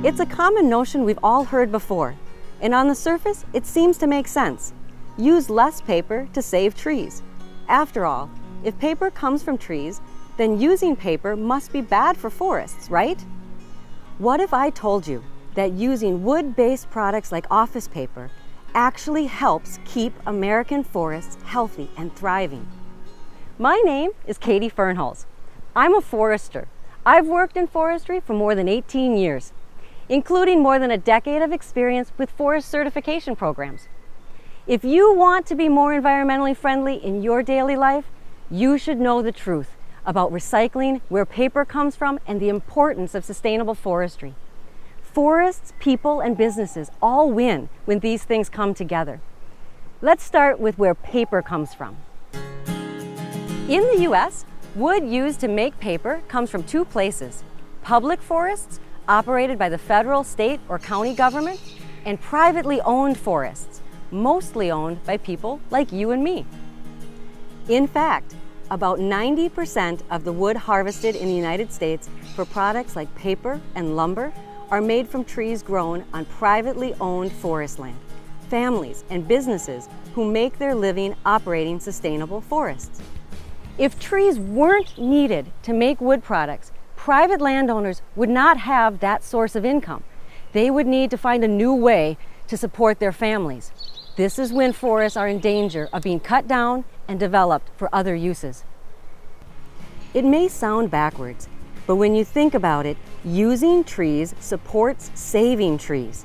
It's a common notion we've all heard before, and on the surface, it seems to make sense. Use less paper to save trees. After all, if paper comes from trees, then using paper must be bad for forests, right? What if I told you that using wood-based products like office paper actually helps keep American forests healthy and thriving? My name is Katie Fernholz. I'm a forester. I've worked in forestry for more than 18 years, including more than a decade of experience with forest certification programs. If you want to be more environmentally friendly in your daily life, you should know the truth about recycling, where paper comes from, and the importance of sustainable forestry. Forests, people, and businesses all win when these things come together. Let's start with where paper comes from. In the U.S., wood used to make paper comes from two places: public forests, operated by the federal, state, or county government, and privately owned forests, mostly owned by people like you and me. In fact, about 90% of the wood harvested in the United States for products like paper and lumber are made from trees grown on privately owned forest land. Families and businesses who make their living operating sustainable forests. If trees weren't needed to make wood products, private landowners would not have that source of income. They would need to find a new way to support their families. This is when forests are in danger of being cut down and developed for other uses. It may sound backwards, but when you think about it, using trees supports saving trees.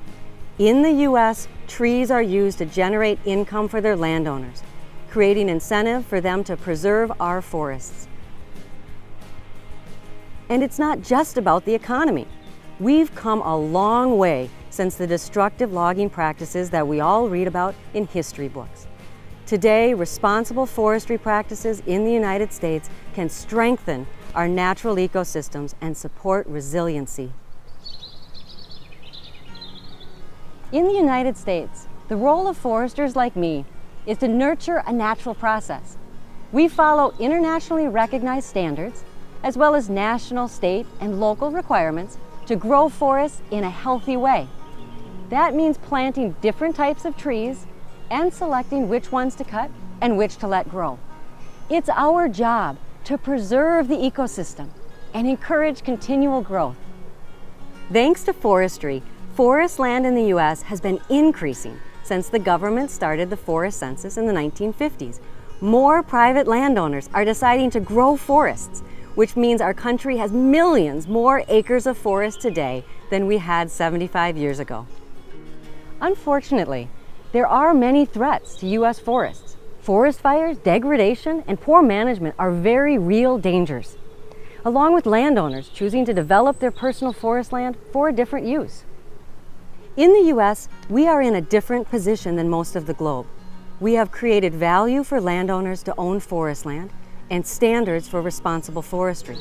In the U.S., trees are used to generate income for their landowners, creating incentive for them to preserve our forests. And it's not just about the economy. We've come a long way since the destructive logging practices that we all read about in history books. Today, responsible forestry practices in the United States can strengthen our natural ecosystems and support resiliency. In the United States, the role of foresters like me is to nurture a natural process. We follow internationally recognized standards, as well as national, state, and local requirements to grow forests in a healthy way. That means planting different types of trees and selecting which ones to cut and which to let grow. It's our job to preserve the ecosystem and encourage continual growth. Thanks to forestry, forest land in the U.S. has been increasing since the government started the forest census in the 1950s. More private landowners are deciding to grow forests, which means our country has millions more acres of forest today than we had 75 years ago. Unfortunately, there are many threats to U.S. forests. Forest fires, degradation, and poor management are very real dangers, along with landowners choosing to develop their personal forest land for a different use. In the U.S., we are in a different position than most of the globe. We have created value for landowners to own forest land and standards for responsible forestry.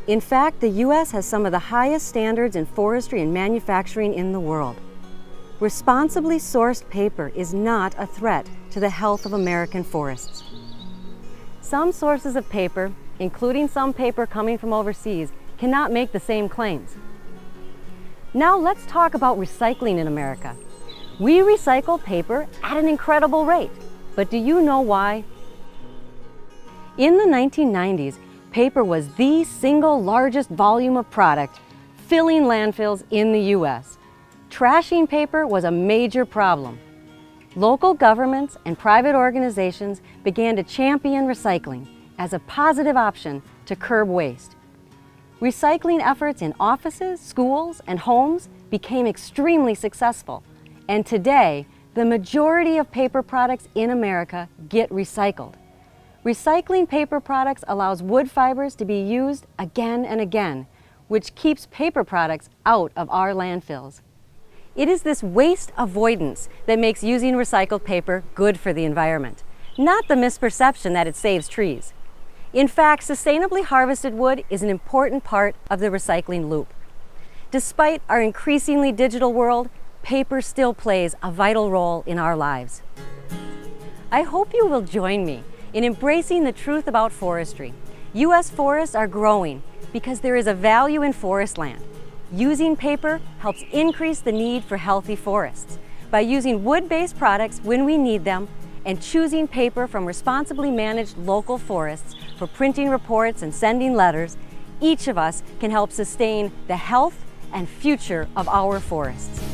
In fact, the U.S. has some of the highest standards in forestry and manufacturing in the world. Responsibly sourced paper is not a threat to the health of American forests. Some sources of paper, including some paper coming from overseas, cannot make the same claims. Now let's talk about recycling in America. We recycle paper at an incredible rate, but do you know why? In the 1990s, paper was the single largest volume of product filling landfills in the U.S. Trashing paper was a major problem. Local governments and private organizations began to champion recycling as a positive option to curb waste. Recycling efforts in offices, schools, and homes became extremely successful, and today, the majority of paper products in America get recycled. Recycling paper products allows wood fibers to be used again and again, which keeps paper products out of our landfills. It is this waste avoidance that makes using recycled paper good for the environment, not the misperception that it saves trees. In fact, sustainably harvested wood is an important part of the recycling loop. Despite our increasingly digital world, paper still plays a vital role in our lives. I hope you will join me in embracing the truth about forestry. U.S. forests are growing because there is a value in forest land. Using paper helps increase the need for healthy forests. By using wood-based products when we need them and choosing paper from responsibly managed local forests for printing reports and sending letters, each of us can help sustain the health and future of our forests.